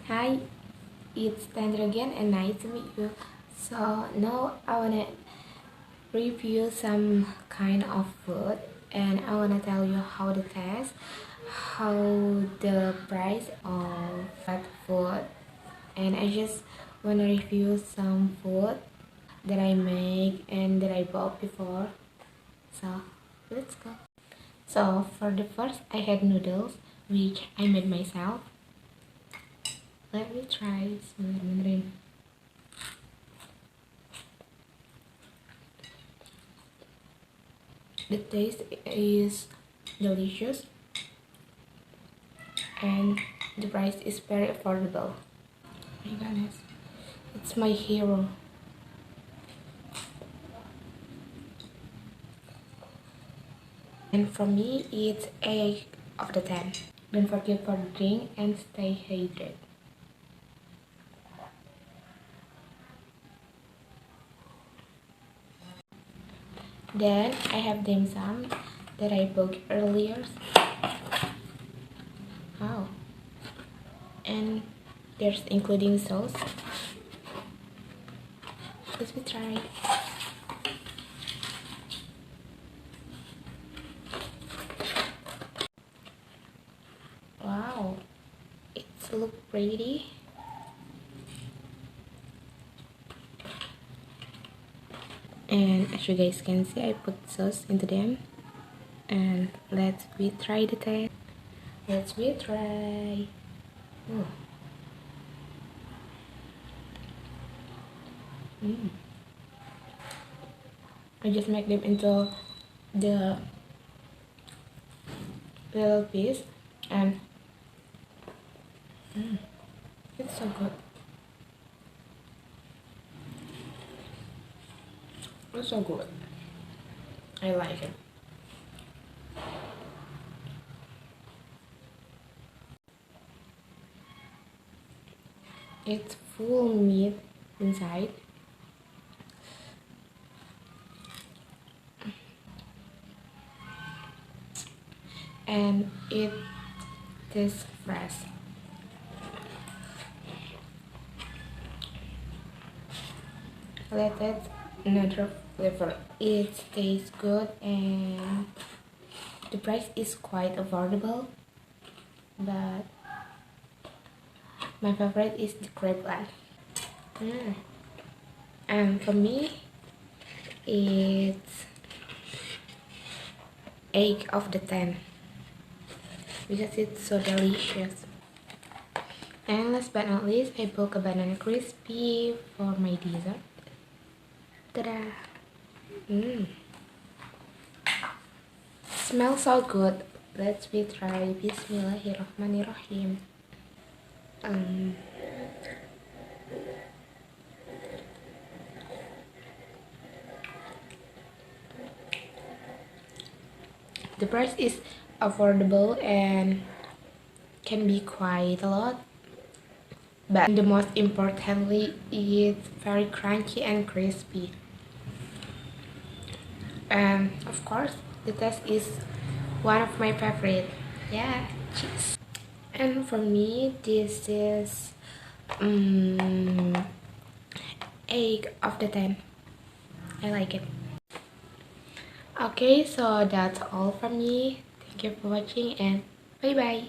Hi, it's Tentri again and nice to meet you. So now I wanna review some kind of food and I wanna tell you how the taste, how the price of that food, and I just wanna review some food that I make and that I bought before. So let's go. So for the first I had noodles which I made myself. Let me try sebentar. The taste is delicious and the price is very affordable. My goodness, it's my hero. And for me, it's 8 of the 10. Don't forget for the drink and stay hydrated. Then I have dim sum that I booked earlier. Wow. And there's including sauce. Let me try. Wow, it's look pretty. And as you guys can see, I put sauce into them. And let's try the taste. Let's try. Oh. I just make them into the little piece and it's so good. It's so good. I like it. It's full meat inside. And it tastes fresh. Let it another flavor. It tastes good and the price is quite affordable, but my favorite is the crab one. And for me, it's 8 of the 10 because it's so delicious. And last but not least, I booked a banana crispy for my dessert. Ta-da! Smells so good. Let's try. Bismillahirrahmanirrahim. The price is affordable and can be quite a lot, but the most importantly, it's very crunchy and crispy. And of course, the taste is one of my favorite. Yeah, cheese. And for me, this is 8 of the 10. I like it. Okay, so that's all from me. Thank you for watching and bye bye.